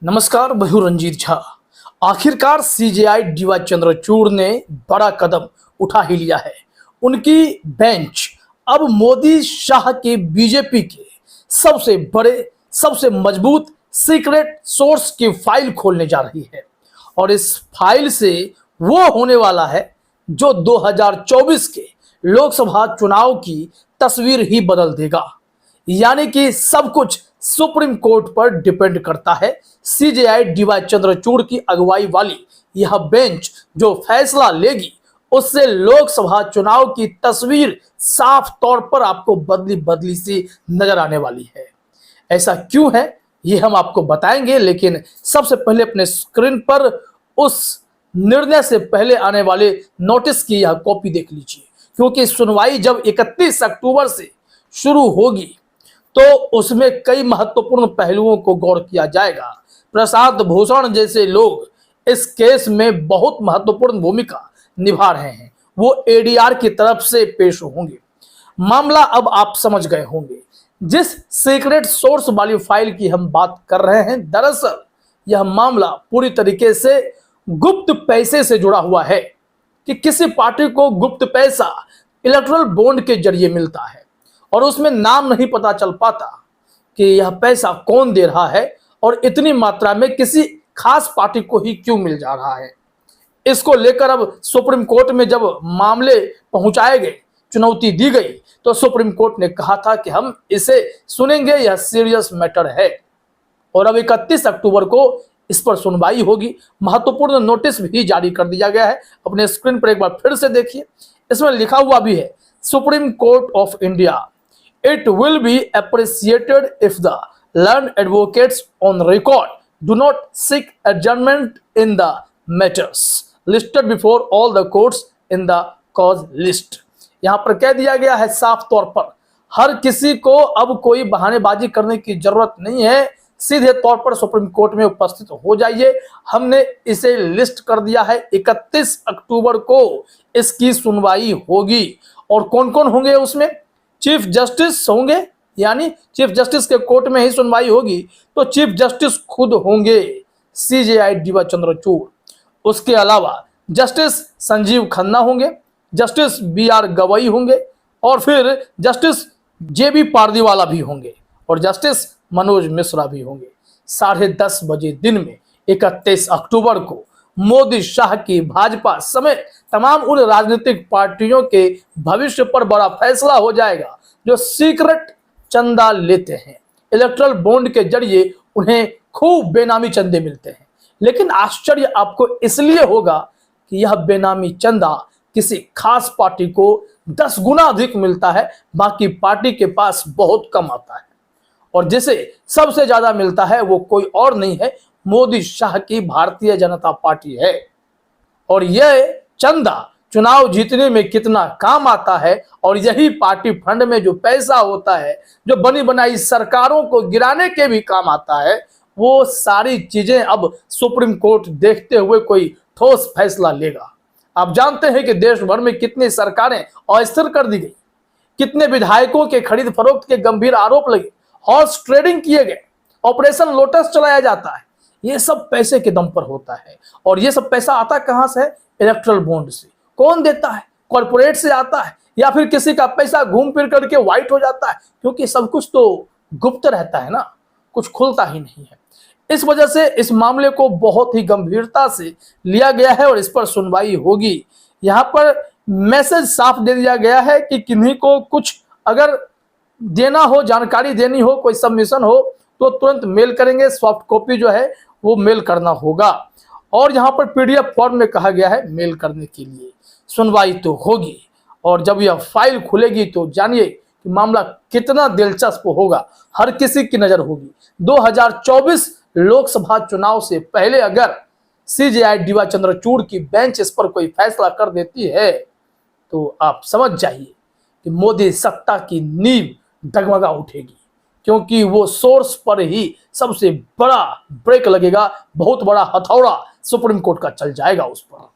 नमस्कार, मैं हूं रंजीत झा। आखिरकार सीजेआई डीवाई चंद्रचूड़ ने बड़ा कदम उठा ही लिया है। उनकी बेंच अब मोदी शाह के बीजेपी के सबसे बड़े, सबसे मजबूत सीक्रेट सोर्स की फाइल खोलने जा रही है और इस फाइल से वो होने वाला है जो 2024 के लोकसभा चुनाव की तस्वीर ही बदल देगा। यानी कि सब कुछ सुप्रीम कोर्ट पर डिपेंड करता है। सीजेआई डीवाई चंद्रचूड़ की अगुवाई वाली यह बेंच जो फैसला लेगी उससे लोकसभा चुनाव की तस्वीर साफ तौर पर आपको बदली बदली सी नजर आने वाली है। ऐसा क्यों है ये हम आपको बताएंगे, लेकिन सबसे पहले अपने स्क्रीन पर उस निर्णय से पहले आने वाले नोटिस की यह कॉपी देख लीजिए, क्योंकि सुनवाई जब 31 अक्टूबर से शुरू होगी तो उसमें कई महत्वपूर्ण पहलुओं को गौर किया जाएगा। प्रशांत भूषण जैसे लोग इस केस में बहुत महत्वपूर्ण भूमिका निभा रहे हैं, वो एडीआर की तरफ से पेश होंगे। मामला अब आप समझ गए होंगे। जिस सीक्रेट सोर्स वाली फाइल की हम बात कर रहे हैं, दरअसल यह मामला पूरी तरीके से गुप्त पैसे से जुड़ा हुआ है कि किसी पार्टी को गुप्त पैसा इलेक्टोरल बॉन्ड के जरिए मिलता है और उसमें नाम नहीं पता चल पाता कि यह पैसा कौन दे रहा है और इतनी मात्रा में किसी खास पार्टी को ही क्यों मिल जा रहा है। इसको लेकर अब सुप्रीम कोर्ट में जब मामले पहुंचाए गए, चुनौती दी गई, तो सुप्रीम कोर्ट ने कहा था कि हम इसे सुनेंगे, यह सीरियस मैटर है। और अब 31 अक्टूबर को इस पर सुनवाई होगी। महत्वपूर्ण नोटिस भी जारी कर दिया गया है। अपने स्क्रीन पर एक बार फिर से देखिए, इसमें लिखा हुआ भी है, supreme court of India, it will be appreciated if the learned advocates on record do not seek adjournment in the matters listed before all the courts in the cause list। यहां पर कह दिया गया है साफ तौर पर, हर किसी को अब कोई बहानेबाजी करने की जरूरत नहीं है, सीधे तौर पर सुप्रीम कोर्ट में उपस्थित हो जाइए। हमने इसे लिस्ट कर दिया है, 31 अक्टूबर को इसकी सुनवाई होगी। और कौन कौन होंगे उसमें? चीफ जस्टिस होंगे, यानी चीफ जस्टिस के कोर्ट में ही सुनवाई होगी तो चीफ जस्टिस खुद होंगे, सीजेआई डीवाई चंद्रचूड़। उसके अलावा जस्टिस संजीव खन्ना होंगे, जस्टिस बीआर गवई होंगे और फिर जस्टिस जेबी पारदीवाला भी होंगे और जस्टिस मनोज मिश्रा भी होंगे। 10:30 बजे दिन में 31 अक्टूबर को मोदी शाह की भाजपा समेत तमाम उन राजनीतिक पार्टियों के भविष्य पर बड़ा फैसला हो जाएगा जो सीक्रेट चंदा लेते हैं। इलेक्टोरल बॉन्ड के जरिए उन्हें खूब बेनामी चंदे मिलते हैं, लेकिन आश्चर्य आपको इसलिए होगा कि यह बेनामी चंदा किसी खास पार्टी को 10 गुना अधिक मिलता है, बाकी पार्टी के पास बहुत कम आता है। और जिसे सबसे ज्यादा मिलता है वो कोई और नहीं है, मोदी शाह की भारतीय जनता पार्टी है। और यह चंदा चुनाव जीतने में कितना काम आता है और यही पार्टी फंड में जो पैसा होता है, जो बनी बनाई सरकारों को गिराने के भी काम आता है, वो सारी चीजें अब सुप्रीम कोर्ट देखते हुए कोई ठोस फैसला लेगा। आप जानते हैं कि देश भर में कितनी सरकारें अस्थिर कर दी गई, कितने विधायकों के खरीद फरोख्त के गंभीर आरोप लगे, हॉर्स ट्रेडिंग किए गए, ऑपरेशन लोटस चलाया जाता है। ये सब पैसे के दम पर होता है और ये सब पैसा आता कहां से है? इलेक्टोरल बॉन्ड से। कौन देता है? कॉर्पोरेट से आता है या फिर किसी का पैसा घूम फिर करके व्हाइट हो जाता है, क्योंकि सब कुछ तो गुप्त रहता है ना, कुछ खुलता ही नहीं है। इस वजह से इस मामले को बहुत ही गंभीरता से लिया गया है और इस पर सुनवाई होगी। यहाँ पर मैसेज साफ दे दिया गया है कि किन्हीं को कुछ अगर देना हो, जानकारी देनी हो, कोई सबमिशन हो तो तुरंत मेल करेंगे, सॉफ्ट कॉपी जो है वो मेल करना होगा। और यहाँ पर पीडीएफ फॉर्म में कहा गया है मेल करने के लिए। सुनवाई तो होगी और जब यह फाइल खुलेगी तो जानिए कि मामला कितना दिलचस्प होगा, हर किसी की नजर होगी। 2024 लोकसभा चुनाव से पहले अगर सीजेआई डीवाई चंद्रचूड़ की बेंच इस पर कोई फैसला कर देती है तो आप समझ जाइए कि मोदी सत्ता की नींव डगमगा उठेगी, क्योंकि वो सोर्स पर ही सबसे बड़ा ब्रेक लगेगा, बहुत बड़ा हथौड़ा सुप्रीम कोर्ट का चल जाएगा उस पर।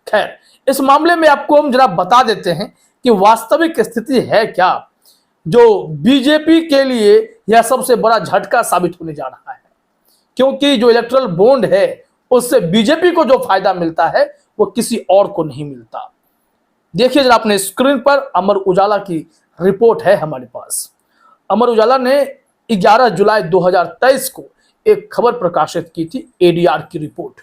खैर, इस मामले में आपको हम जरा बता देते हैं कि वास्तविक स्थिति है क्या, जो बीजेपी के लिए यह सबसे बड़ा झटका साबित होने जा रहा है। क्योंकि जो इलेक्ट्रल बॉन्ड है उससे बीजेपी को जो फायदा मिलता है वो किसी और को नहीं मिलता। देखिए जरा अपने स्क्रीन पर अमर उजाला की रिपोर्ट है हमारे पास। अमर उजाला ने 11 जुलाई 2023 को एक खबर प्रकाशित की थी, एडीआर की रिपोर्ट,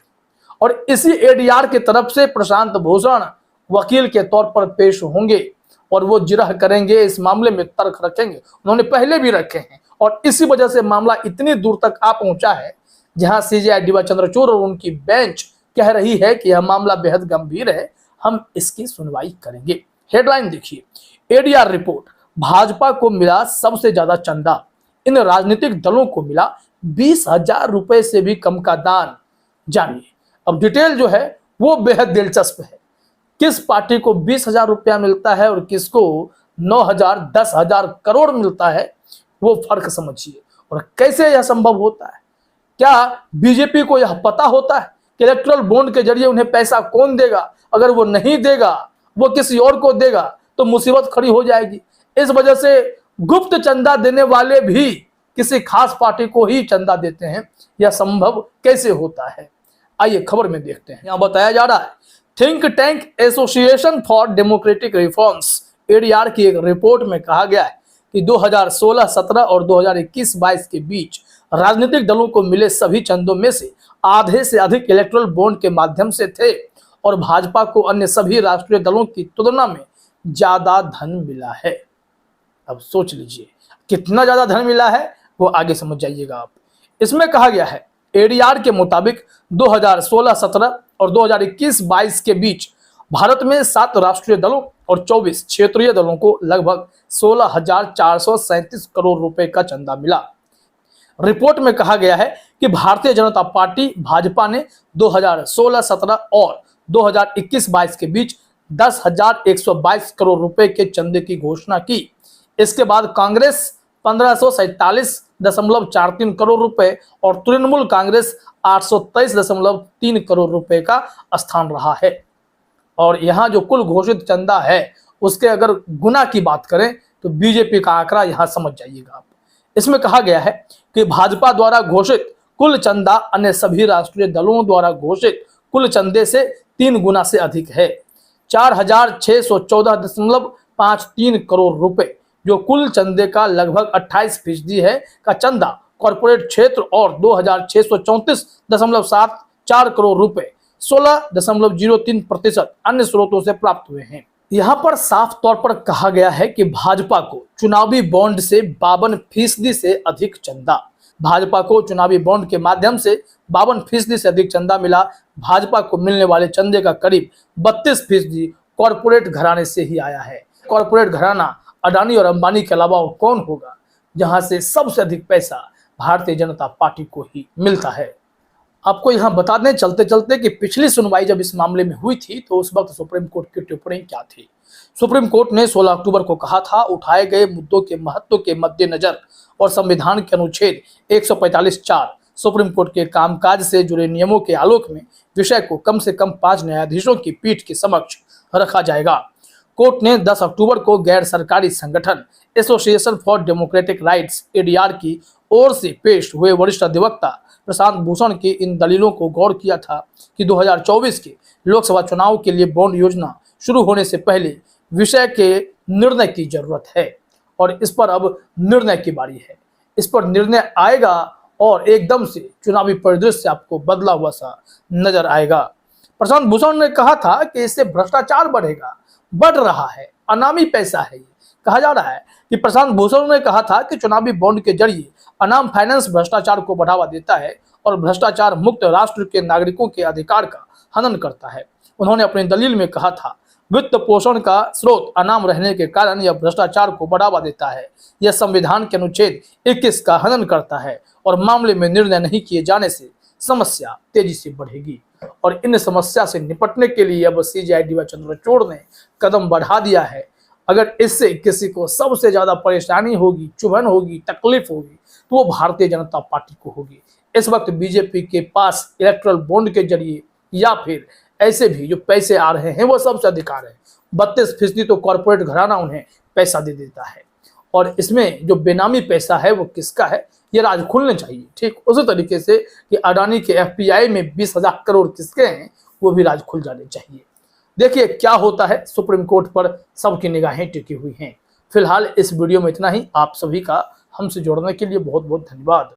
और इसी एडीआर की तरफ से प्रशांत भूषण वकील के तौर पर पेश होंगे और वो जिरह करेंगे, इस मामले में तर्क रखेंगे। उन्होंने पहले भी रखे हैं और इसी वजह से मामला इतनी दूर तक आ पहुंचा है जहां सीजेआई डीवाई चंद्रचूड़ और उनकी बेंच कह रही है कि यह मामला बेहद गंभीर है, हम इसकी सुनवाई करेंगे। हेडलाइन देखिए, एडीआर रिपोर्ट, भाजपा को मिला सबसे ज्यादा चंदा, इन राजनीतिक दलों को मिला 20,000 रुपए से भी कम का दान। जानिए अब डिटेल जो है वो बेहद दिलचस्प है। किस पार्टी को 20,000 रुपया मिलता है और किसको 9,000, 10,000 करोड़ मिलता है, वो फर्क समझिए। और कैसे यह संभव होता है? क्या बीजेपी को यह पता होता है कि इलेक्ट्रल बॉन्ड के जरिए उन्हें पैसा कौन देगा? अगर वो नहीं देगा, वो किसी और को देगा तो मुसीबत खड़ी हो जाएगी। इस वजह से गुप्त चंदा देने वाले भी किसी खास पार्टी को ही चंदा देते हैं। यह संभव कैसे होता है, आइए खबर में देखते हैं। यहां बताया जा रहा है, think tank association for democratic reforms ADR की एक रिपोर्ट में कहा गया है कि 2016-17 और 2021-22 के बीच राजनीतिक दलों को मिले सभी चंदों में से आधे से अधिक इलेक्ट्रल बॉन्ड के माध्यम से थे और भाजपा को अन्य सभी राष्ट्रीय दलों की तुलना में ज्यादा धन मिला है। अब सोच लीजिए कितना ज्यादा धन मिला है, वो आगे समझ जाइएगा आप। इसमें कहा गया है, एडीआर के मुताबिक 2016-17 और 2021-22 के बीच भारत में 7 राष्ट्रीय दलों और 24 क्षेत्रीय दलों को लगभग 16,437 करोड़ रुपए का चंदा मिला। रिपोर्ट में कहा गया है कि भारतीय जनता पार्टी भाजपा ने 2016-17 और 2021-22 के बीच 10,122 करोड़ रुपए के चंदे की घोषणा की। इसके बाद कांग्रेस 1547.43 करोड़ रुपए और तृणमूल कांग्रेस 823.3 करोड़ रुपए का स्थान रहा है। और यहाँ जो कुल घोषित चंदा है उसके अगर गुना की बात करें तो बीजेपी का आंकड़ा यहाँ समझ जाइएगा आप। इसमें कहा गया है कि भाजपा द्वारा घोषित कुल चंदा अन्य सभी राष्ट्रीय दलों द्वारा घोषित कुल चंदे से 3 गुना से अधिक है। 4,614.53 करोड़ रुपए जो कुल चंदे का लगभग 28% है का चंदा कॉर्पोरेट क्षेत्र और 2,634.74 करोड़ रुपए 16.03% अन्य स्रोतों से प्राप्त हुए हैं। यहाँ पर साफ तौर पर कहा गया है कि भाजपा को चुनावी बॉन्ड से 52% से अधिक चंदा, भाजपा को चुनावी बॉन्ड के माध्यम से 52% से अधिक चंदा मिला। भाजपा को मिलने वाले चंदे का करीब 32% कॉर्पोरेट घराने से ही आया है। कॉर्पोरेट घराना अडानी और अंबानी के अलावा और कौन होगा, जहां से सबसे अधिक पैसा भारतीय जनता पार्टी को ही मिलता है। आपको यहां बता दें चलते चलते कि पिछली सुनवाई जब इस मामले में हुई थी तो उस वक्त सुप्रीम कोर्ट की टिप्पणी क्या थी। सुप्रीम कोर्ट ने 16 अक्टूबर को कहा था, उठाए गए मुद्दों के महत्व के मद्देनजर और संविधान के अनुच्छेद 145(4) सुप्रीम कोर्ट के कामकाज से जुड़े नियमों के आलोक में विषय को कम से कम 5 न्यायाधीशों की पीठ के समक्ष रखा जाएगा। कोर्ट ने 10 अक्टूबर को गैर सरकारी संगठन association for democratic rights ADR की ओर से पेश हुए वरिष्ठ अधिवक्ता प्रशांत भूषण की इन दलीलों को गौर किया था कि 2024 के लोकसभा चुनाव के लिए बॉन्ड योजना शुरू होने से पहले विषय के निर्णय की जरूरत है और इस पर अब निर्णय की बारी है। इस पर निर्णय आएगा और एकदम से चुनावी परिदृश्य आपको बदला हुआ सा नजर आएगा। प्रशांत भूषण ने कहा था कि इससे भ्रष्टाचार बढ़ेगा, बढ़ रहा है, अनामी पैसा है। ये कहा जा रहा है कि प्रशांत भूषण ने कहा था कि चुनावी बॉन्ड के जरिए अनाम फाइनेंस भ्रष्टाचार को बढ़ावा देता है और भ्रष्टाचार मुक्त राष्ट्र के नागरिकों के अधिकार का हनन करता है। उन्होंने अपनी दलील में कहा था, वित्त पोषण का स्रोत अनाम रहने के कारण यह भ्रष्टाचार को बढ़ावा देता है, यह संविधान के अनुच्छेद 21 का हनन करता है और मामले में निर्णय नहीं किए जाने से समस्या तेजी से बढ़ेगी। और इन समस्या से निपटने के लिए अब सीजेआई डीवाई चंद्रचूड़ ने कदम बढ़ा दिया है। अगर इससे किसी को सबसे ज्यादा परेशानी होगी, चुभन होगी, तकलीफ होगी तो वो भारतीय जनता पार्टी को होगी। इस वक्त बीजेपी के पास इलेक्ट्रल बॉन्ड के जरिए या फिर ऐसे भी जो पैसे आ रहे हैं वो सबसे अधिक आ रहे हैं। 32% तो कॉर्पोरेट घराना उन्हें पैसा दे देता है और इसमें जो बेनामी पैसा है वो किसका है, ये राज खुलने चाहिए। ठीक उसी तरीके से कि अडानी के एफपीआई में 20,000 करोड़ किसके हैं, वो भी राज खुल जाने चाहिए। देखिए क्या होता है, सुप्रीम कोर्ट पर सबकी निगाहें टिकी हुई हैं। फिलहाल इस वीडियो में इतना ही। आप सभी का हमसे जुड़ने के लिए बहुत बहुत धन्यवाद।